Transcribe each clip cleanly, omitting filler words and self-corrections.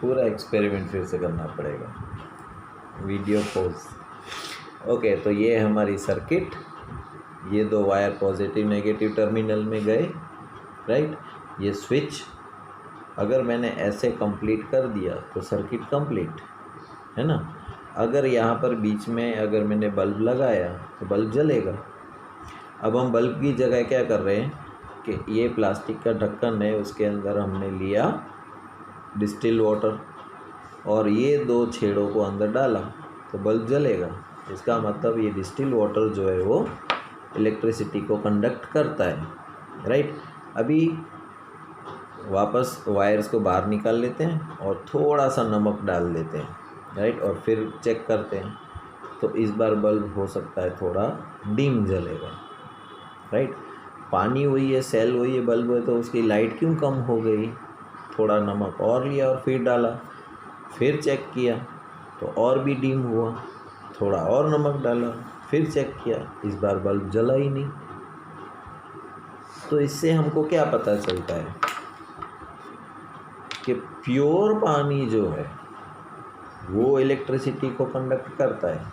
पूरा एक्सपेरिमेंट फिर से करना पड़ेगा, वीडियो पॉज। ओके, तो ये हमारी सर्किट, ये दो वायर पॉजिटिव नेगेटिव टर्मिनल में गए, राइट। ये स्विच अगर मैंने ऐसे कंप्लीट कर दिया तो सर्किट कंप्लीट है ना। अगर यहाँ पर बीच में अगर मैंने बल्ब लगाया तो बल्ब जलेगा। अब हम बल्ब की जगह क्या कर रहे हैं कि ये प्लास्टिक का ढक्कन है, उसके अंदर हमने लिया डिस्टिल वाटर और ये दो छेड़ों को अंदर डाला तो बल्ब जलेगा। इसका मतलब ये डिस्टिल वाटर जो है वो इलेक्ट्रिसिटी को कंडक्ट करता है, राइट। अभी वापस वायर्स को बाहर निकाल लेते हैं और थोड़ा सा नमक डाल देते हैं, राइट, और फिर चेक करते हैं। तो इस बार बल्ब हो सकता है थोड़ा डिम जलेगा, राइट। पानी वही है, सेल वही है, बल्ब है, तो उसकी लाइट क्यों कम हो गई? थोड़ा नमक और लिया और फिर डाला, फिर चेक किया तो और भी डिम हुआ, थोड़ा और नमक डाला, फिर चेक किया, इस बार बल्ब जला ही नहीं। तो इससे हमको क्या पता चलता है कि प्योर पानी जो है वो इलेक्ट्रिसिटी को कंडक्ट करता है,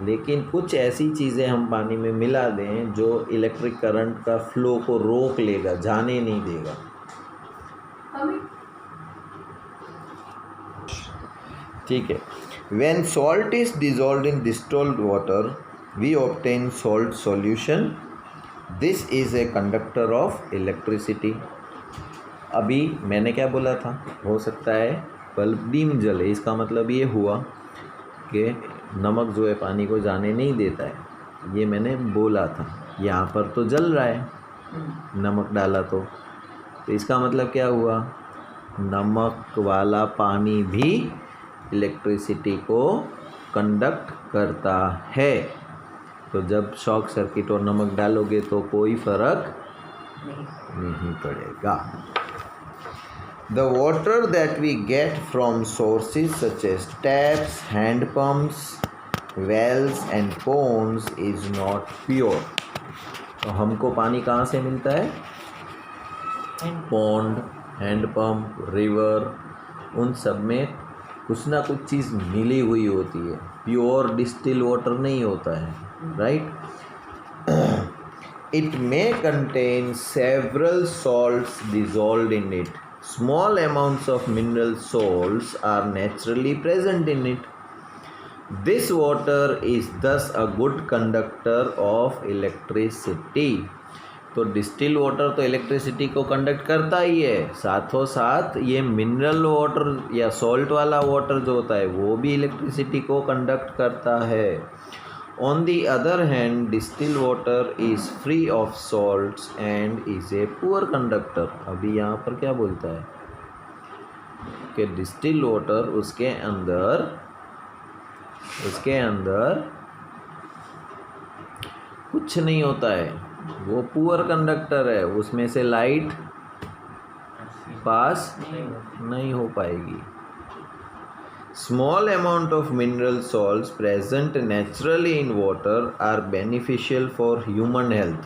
लेकिन कुछ ऐसी चीज़ें हम पानी में मिला दें जो इलेक्ट्रिक करंट का फ्लो को रोक लेगा, जाने नहीं देगा। ठीक है। When salt is dissolved in distilled water, we obtain salt solution. This is a conductor of electricity. अभी मैंने क्या बोला था, हो सकता है बल्ब डिम जले, इसका मतलब ये हुआ कि नमक जो है पानी को जाने नहीं देता है, ये मैंने बोला था। यहाँ पर तो जल रहा है, नमक डाला तो इसका मतलब क्या हुआ, नमक वाला पानी भी इलेक्ट्रिसिटी को कंडक्ट करता है। तो जब शॉर्ट सर्किट और नमक डालोगे तो कोई फर्क नहीं पड़ेगा। The water that we get from sources such as taps, hand pumps, wells and ponds is not pure. तो हमको पानी कहाँ से मिलता है? पॉन्ड, हैंड पंप, रिवर, उन सब में कुछ ना कुछ चीज़ मिली हुई होती है, प्योर डिस्टिल वाटर नहीं होता है, right. It may contain several salts dissolved in it. Small amounts of mineral salts are naturally present in it. This water is thus a good conductor of electricity. तो distil water तो electricity को conduct करता ही है, साथों साथ ये mineral water या salt वाला water जो होता है वो भी इलेक्ट्रिसिटी को कंडक्ट करता है। On the other hand distil water is free of salts and is a poor conductor. अभी यहाँ पर क्या बोलता है कि डिस्टिल वाटर उसके अंदर कुछ नहीं होता है, वो पुअर कंडक्टर है, उसमें से लाइट पास नहीं हो पाएगी। Small amount of mineral salts present naturally in water are beneficial for human health.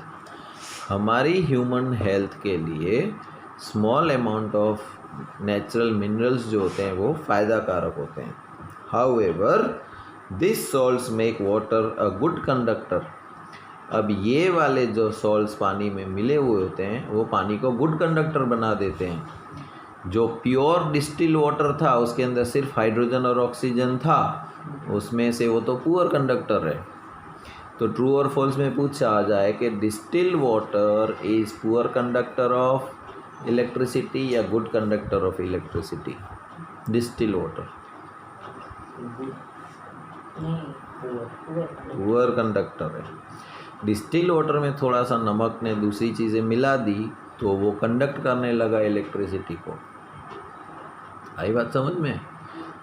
हमारी ह्यूमन हेल्थ के लिए small amount of natural minerals जो होते हैं वो फ़ायदा कारक होते हैं। However, these salts make water a good conductor. अब ये वाले जो सॉल्ट्स पानी में मिले हुए होते हैं वो पानी को गुड कंडक्टर बना देते हैं। जो प्योर डिस्टिल वाटर था उसके अंदर सिर्फ हाइड्रोजन और ऑक्सीजन था, उसमें से वो तो पुअर कंडक्टर है। तो ट्रू और फॉल्स में पूछा आ जाए कि distil water is poor conductor of electricity या good conductor of electricity. Distil water poor conductor है। डिस्टिल वाटर में थोड़ा सा नमक ने दूसरी चीज़ें मिला दी तो वो कंडक्ट करने लगा इलेक्ट्रिसिटी को। आई बात समझ में?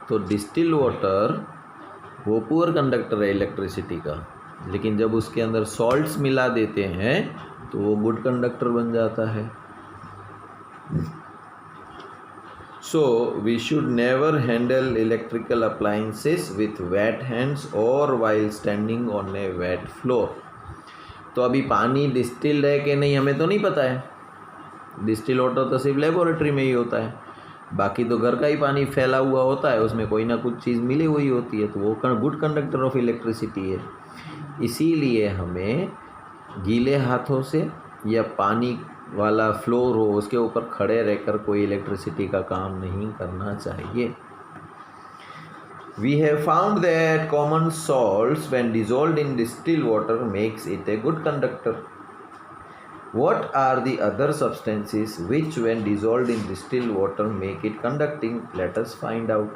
तो डिस्टिल वाटर वो पुअर कंडक्टर है इलेक्ट्रिसिटी का, लेकिन जब उसके अंदर सॉल्ट्स मिला देते हैं तो वो गुड कंडक्टर बन जाता है। So we should never handle electrical appliances with wet hands और while standing on a wet floor. तो अभी पानी डिस्टिल्ड है कि नहीं हमें तो नहीं पता है, डिस्टिल वाटर तो सिर्फ लेबोरेटरी में ही होता है। बाकी तो घर का ही पानी फैला हुआ होता है, उसमें कोई ना कुछ चीज़ मिली हुई होती है, तो वो गुड कंडक्टर ऑफ इलेक्ट्रिसिटी है। इसीलिए हमें गीले हाथों से या पानी वाला फ्लोर हो उसके ऊपर खड़े रहकर कोई इलेक्ट्रिसिटी का काम नहीं करना चाहिए। We have found that common salts when dissolved in distilled water makes it a good conductor. What are the other substances which when dissolved in distilled water make it conducting? Let us find out.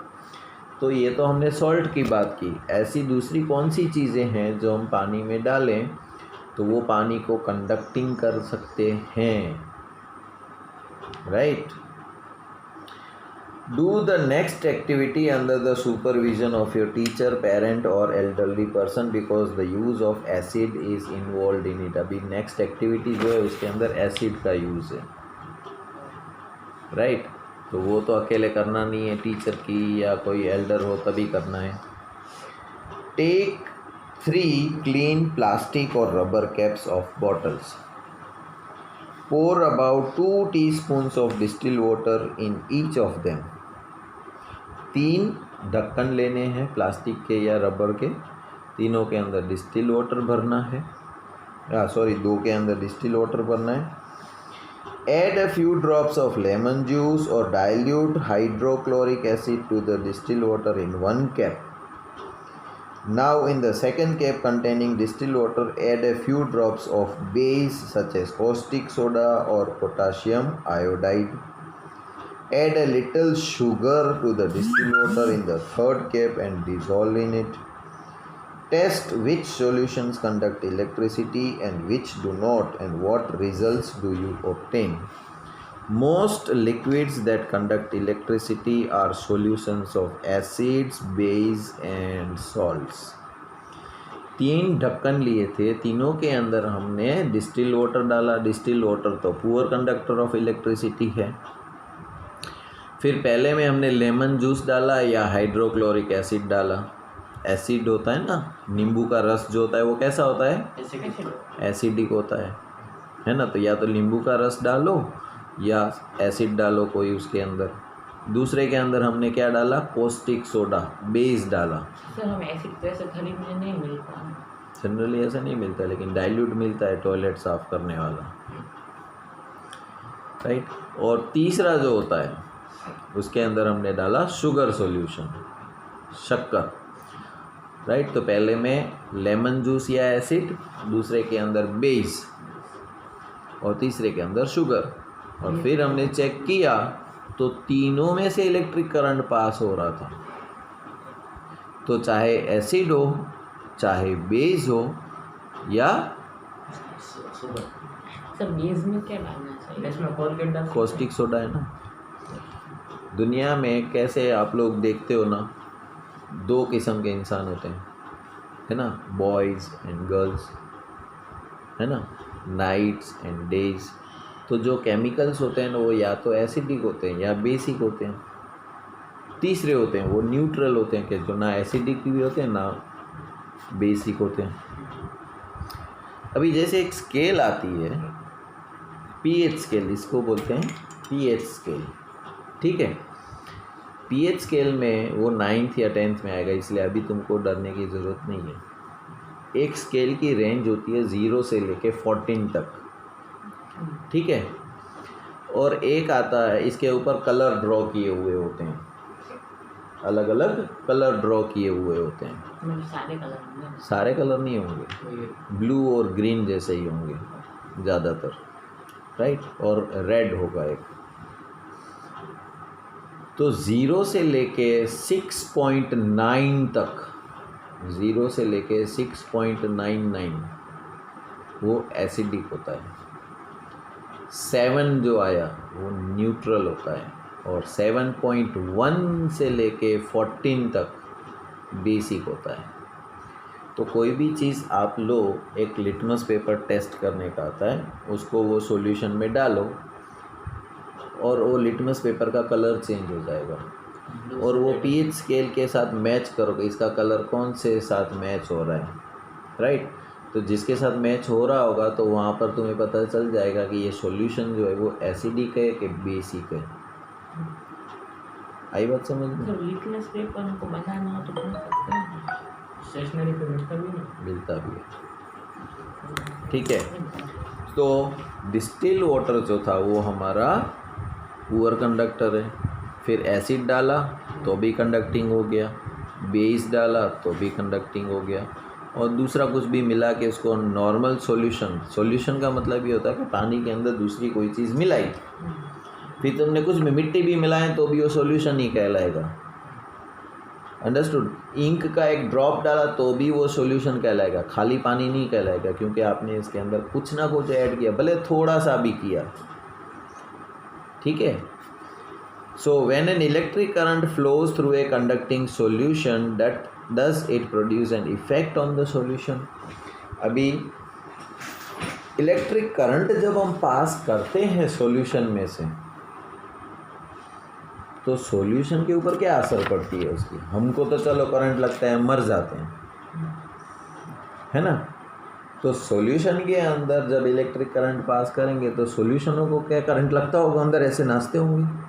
तो ये तो हमने salt की बात की, ऐसी दूसरी कौन सी चीज़ें हैं जो हम पानी में डालें तो वो पानी को कंडक्टिंग कर सकते हैं, right? Do the next activity under the supervision of your teacher, parent or elderly person because the use of acid is involved in it. अभी next activity जो है उसके अंदर acid का use है, right? तो वो तो अकेले करना नहीं है, टीचर की या कोई एल्डर हो तभी करना है। Take 3 clean plastic or rubber caps of bottles. Pour about 2 teaspoons of distilled water in each of them. 3 ढक्कन लेने हैं प्लास्टिक के या रबर के, तीनों के अंदर डिस्टिल वाटर भरना है, 2 के अंदर डिस्टिल वाटर भरना है। Add a few drops of lemon juice or dilute hydrochloric acid to the distilled water in 1 cap. Now in the second cap containing distilled water, add a few drops of base such as caustic soda or potassium iodide. Add a little sugar to the distilled water in the third cap and dissolve in it. Test which solutions conduct electricity and which do not, and what results do you obtain. Most liquids that conduct electricity are solutions of acids, base and salts. 3 ढक्कन लिए थे, तीनों के अंदर हमने distil water डाला। Distil water तो poor conductor of electricity है। फिर पहले में हमने लेमन जूस डाला या हाइड्रोक्लोरिक एसिड डाला। एसिड होता है ना, नींबू का रस जो होता है वो कैसा होता है? एसिडिक होता है ना। तो या तो नींबू का रस डालो या एसिड डालो कोई उसके अंदर। दूसरे के अंदर हमने क्या डाला? कॉस्टिक सोडा, बेस डाला। सर हम एसिड तो ऐसे खरीदने नहीं मिलता, जनरली ऐसा नहीं मिलता, लेकिन डाइल्यूट मिलता है टॉयलेट साफ करने वाला, राइट। और तीसरा जो होता है उसके अंदर हमने डाला शुगर सॉल्यूशन, शक्कर, राइट। तो पहले में लेमन जूस या एसिड, दूसरे के अंदर बेस और तीसरे के अंदर शुगर। और फिर हमने चेक किया तो तीनों में से इलेक्ट्रिक करंट पास हो रहा था। तो चाहे एसिड हो, चाहे बेस हो या सर बेस में क्या डालना चाहिए? इसमें कोलगेट डाल, कॉस्टिक सोडा है ना। दुनिया में कैसे आप लोग देखते हो ना, 2 किस्म के इंसान होते हैं, है ना, बॉयज़ एंड गर्ल्स, है ना, नाइट्स एंड डेज। तो जो केमिकल्स होते हैं ना वो या तो एसिडिक होते हैं या बेसिक होते हैं। तीसरे होते हैं वो न्यूट्रल होते हैं, कि जो ना एसिडिक भी होते हैं ना बेसिक होते हैं। अभी जैसे एक स्केल आती है, पीएच स्केल इसको बोलते हैं, पीएच स्केल, ठीक है। पीएच स्केल में वो 9th या 10th में आएगा, इसलिए अभी तुमको डरने की ज़रूरत नहीं है। एक स्केल की रेंज होती है 0 से लेके 14 तक, ठीक है। और एक आता है, इसके ऊपर कलर ड्रॉ किए हुए होते हैं, अलग अलग कलर ड्रॉ किए हुए होते हैं। सारे कलर नहीं होंगे, ब्लू और ग्रीन जैसे ही होंगे ज़्यादातर, राइट। और रेड होगा एक। तो 0 से लेके 6.9 तक, 0 से लेके 6.99 वो एसिडिक होता है। 7 जो आया वो न्यूट्रल होता है, और 7.1 से लेके 14 तक बेसिक होता है। तो कोई भी चीज़ आप लो, एक लिटमस पेपर टेस्ट करने का आता है, उसको वो सॉल्यूशन में डालो और वो लिटमस पेपर का कलर चेंज हो जाएगा, और वो पीएच स्केल के साथ मैच करोगे, इसका कलर कौन से साथ मैच हो रहा है, राइट। तो जिसके साथ मैच हो रहा होगा तो वहाँ पर तुम्हें पता चल जाएगा कि ये सॉल्यूशन जो है वो एसिडिक है कि बेसिक है, आई बात समझ में? मतलब लिटमस पेपर को बनाना हो तो बन सकते हैं, स्टेशनरी पे मिलता भी नहीं। मिलता भी है, ठीक है। तो डिस्टिल वाटर जो था वो हमारा पुअर कंडक्टर है। फिर एसिड डाला तो भी कंडक्टिंग हो गया, बेस डाला तो भी कंडक्टिंग हो गया, और दूसरा कुछ भी मिला के उसको नॉर्मल सॉल्यूशन का मतलब ये होता है कि पानी के अंदर दूसरी कोई चीज़ मिलाई, फिर तुमने कुछ में मिट्टी भी मिलाएं तो भी वो सॉल्यूशन ही कहलाएगा। अंडरस्टूड? इंक का एक ड्रॉप डाला तो भी वो सॉल्यूशन कहलाएगा, खाली पानी नहीं कहलाएगा, क्योंकि आपने इसके अंदर कुछ ना कुछ ऐड किया, भले थोड़ा सा भी किया, ठीक है। So when an electric current flows through a conducting solution that does it produce an effect on the solution. अभी इलेक्ट्रिक करंट जब हम पास करते हैं सॉल्यूशन में से, तो सॉल्यूशन के ऊपर क्या असर पड़ती है उसकी? हमको तो चलो करंट लगता है, मर जाते हैं, है ना। तो सॉल्यूशन के अंदर जब इलेक्ट्रिक करंट पास करेंगे तो सॉल्यूशनों को क्या करंट लगता होगा, अंदर ऐसे नाचते होंगे?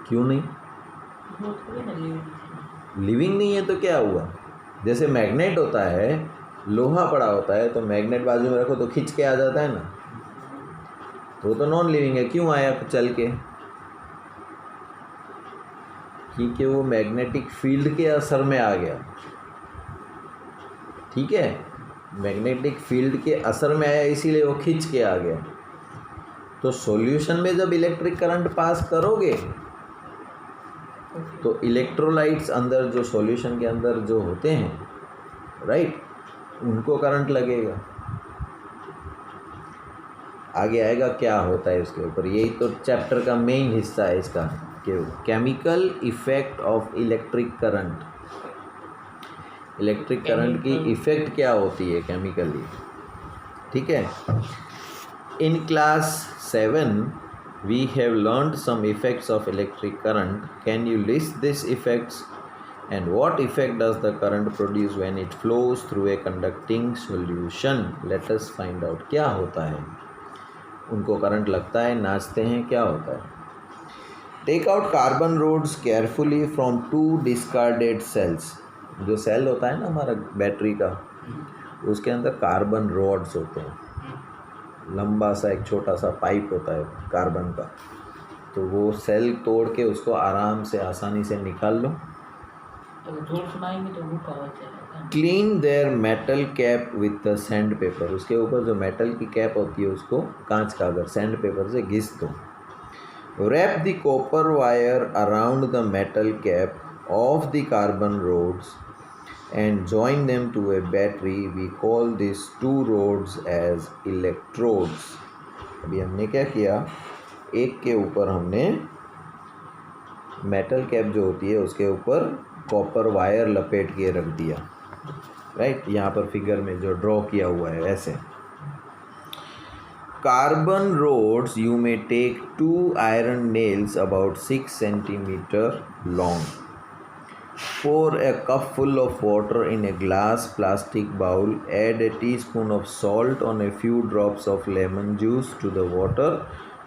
क्यों नहीं? लिविंग नहीं है तो क्या हुआ? जैसे मैग्नेट होता है, लोहा पड़ा होता है, तो मैग्नेट बाजू में रखो तो खींच के आ जाता है ना, तो वो तो नॉन लिविंग है। क्यों आया चल के? क्योंकि वो मैग्नेटिक फील्ड के असर में आ गया, ठीक है। मैग्नेटिक फील्ड के असर में आया, इसीलिए वो खींच के आ गया। तो सॉल्यूशन में जब इलेक्ट्रिक करंट पास करोगे तो इलेक्ट्रोलाइट्स अंदर जो सॉल्यूशन के अंदर जो होते हैं, राइट, उनको करंट लगेगा। आगे आएगा क्या होता है इसके ऊपर, यही तो चैप्टर का मेन हिस्सा है इसका, कि chemical effect of electric current. Electric current की इफेक्ट क्या होती है केमिकली, ठीक है। In class 7 we have learned some effects of electric current. Can you list these effects, and what effect does the current produce when it flows through a conducting solution? Let us find out क्या होता है, उनको current लगता है, नाचते हैं, क्या होता है। Take out carbon rods carefully from 2 discarded cells. जो सेल होता है ना हमारा बैटरी का, उसके अंदर कार्बन रोड्स होते हैं, लंबा सा एक छोटा सा पाइप होता है कार्बन का, तो वो सेल तोड़ के उसको आराम से आसानी से निकाल लो। Clean their metal cap with the sand paper. उसके ऊपर जो मेटल की कैप होती है उसको कांच का अगर सैंड पेपर से घिस दो। Wrap the copper wire around the metal cap of the carbon rods and join them to a battery. We call these 2 rods as electrodes. अभी हमने क्या किया, एक के ऊपर हमने मेटल कैप जो होती है उसके ऊपर कॉपर वायर लपेट के रख दिया, राइट। यहाँ पर फिगर में जो ड्रॉ किया हुआ है ऐसे। Carbon rods you may take 2 iron nails about 6 centimeter long. Pour a cup full of water in a glass plastic bowl. Add a teaspoon of salt on a few drops of lemon juice to the water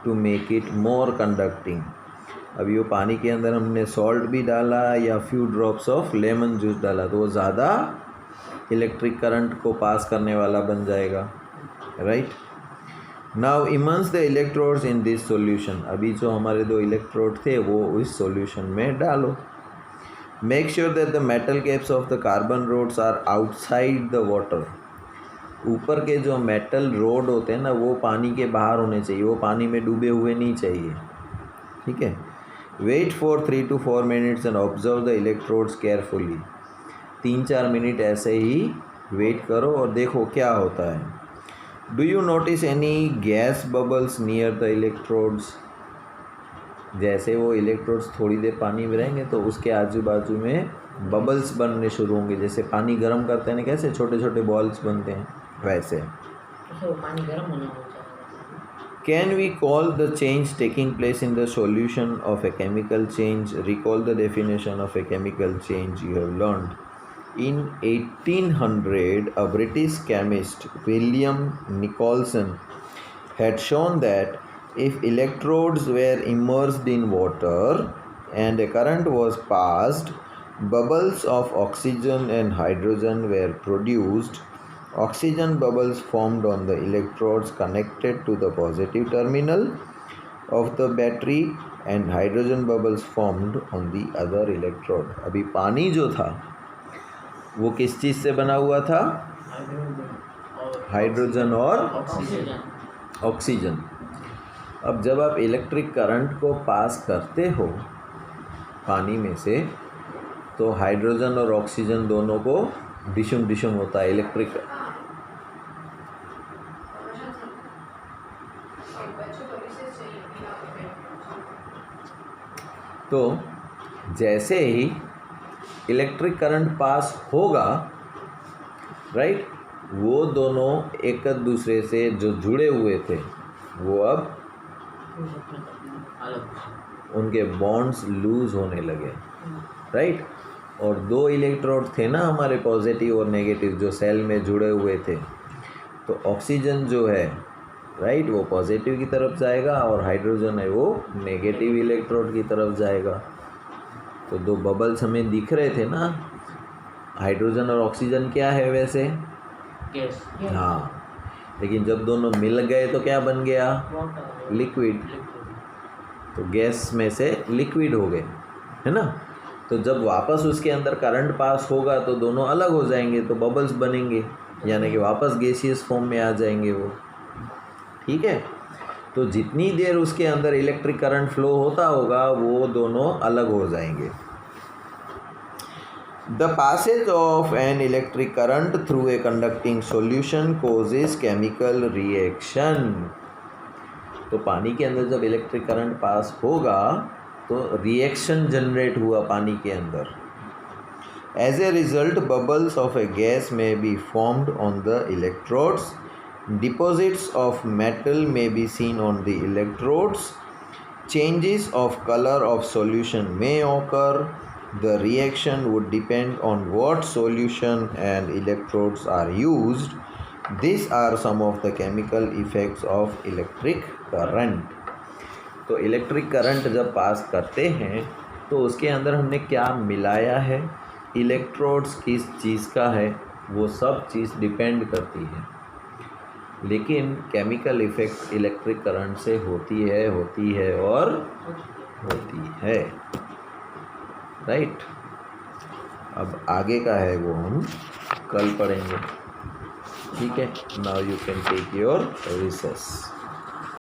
to make it more conducting. अभी वो पानी के अंदर हमने salt भी डाला या few drops of lemon juice डाला तो वो ज़्यादा इलेक्ट्रिक करंट को पास करने वाला बन जाएगा, right. Now immerse the electrodes in this solution. अभी जो हमारे 2 इलेक्ट्रोड थे वो इस सॉल्यूशन में डालो। Make sure that the metal caps of the carbon rods are outside the water. ऊपर के जो मेटल रोड होते हैं ना वो पानी के बाहर होने चाहिए, वो पानी में डूबे हुए नहीं चाहिए, ठीक है। Wait for 3 to 4 minutes and observe the electrodes carefully. 3-4 minute ऐसे ही वेट करो और देखो क्या होता है। Do you notice any gas bubbles near the electrodes? जैसे वो इलेक्ट्रोड्स थोड़ी देर पानी में रहेंगे तो उसके आजू बाजू में बबल्स बनने शुरू होंगे, जैसे पानी गर्म करते हैं ना, कैसे छोटे छोटे बॉल्स बनते हैं वैसे। तो पानी गर्म होना होता है। Can we call the change taking place in the solution of a chemical change? Recall the definition of a chemical change you have learned. In 1800 a British chemist William Nicholson had shown that if electrodes were immersed in water and a current was passed, bubbles of oxygen and hydrogen were produced. Oxygen bubbles formed on the electrodes connected to the positive terminal of the battery and hydrogen bubbles formed on the other electrode. अभी पानी जो था वो किस चीज़ से बना हुआ था? हाइड्रोजन और ऑक्सीजन। अब जब आप इलेक्ट्रिक करंट को पास करते हो पानी में से, तो हाइड्रोजन और ऑक्सीजन दोनों को डिशुम होता है इलेक्ट्रिक। तो जैसे ही इलेक्ट्रिक करंट पास होगा, राइट, वो दोनों एक दूसरे से जो जुड़े हुए थे वो अब उनके बॉन्ड्स लूज होने लगे, राइट। और दो इलेक्ट्रोड थे ना हमारे पॉजिटिव और नेगेटिव जो सेल में जुड़े हुए थे, तो ऑक्सीजन जो है, राइट, वो पॉजिटिव की तरफ जाएगा और हाइड्रोजन है वो नेगेटिव इलेक्ट्रोड की तरफ जाएगा। तो दो बबल्स हमें दिख रहे थे ना, हाइड्रोजन और ऑक्सीजन क्या है वैसे? गैस। हाँ, लेकिन जब दोनों मिल गए तो क्या बन गया? लिक्विड। तो गैस में से लिक्विड हो गए, है ना। तो जब वापस उसके अंदर करंट पास होगा तो दोनों अलग हो जाएंगे, तो बबल्स बनेंगे, यानी कि वापस गैसियस फॉर्म में आ जाएंगे वो, ठीक है। तो जितनी देर उसके अंदर इलेक्ट्रिक करंट फ्लो होता होगा वो दोनों अलग हो जाएंगे। The passage of an electric current through a conducting solution causes chemical reaction. तो पानी के अंदर जब इलेक्ट्रिक करंट पास होगा तो रिएक्शन जनरेट हुआ पानी के अंदर। As a result, bubbles of a gas may be formed on the electrodes. Deposits of metal may be seen on the electrodes. Changes of color of solution may occur. The reaction would depend on what solution and electrodes are used. These are some of the chemical effects of electric current. तो electric current जब पास करते हैं तो उसके अंदर हमने क्या मिलाया है, इलेक्ट्रोड्स किस चीज़ का है, वो सब चीज़ डिपेंड करती है। लेकिन केमिकल इफ़ेक्ट इलेक्ट्रिक करंट से होती है और होती है, राइट। अब आगे का है वो हम कल पढ़ेंगे, ठीक है। Now you can take your recess.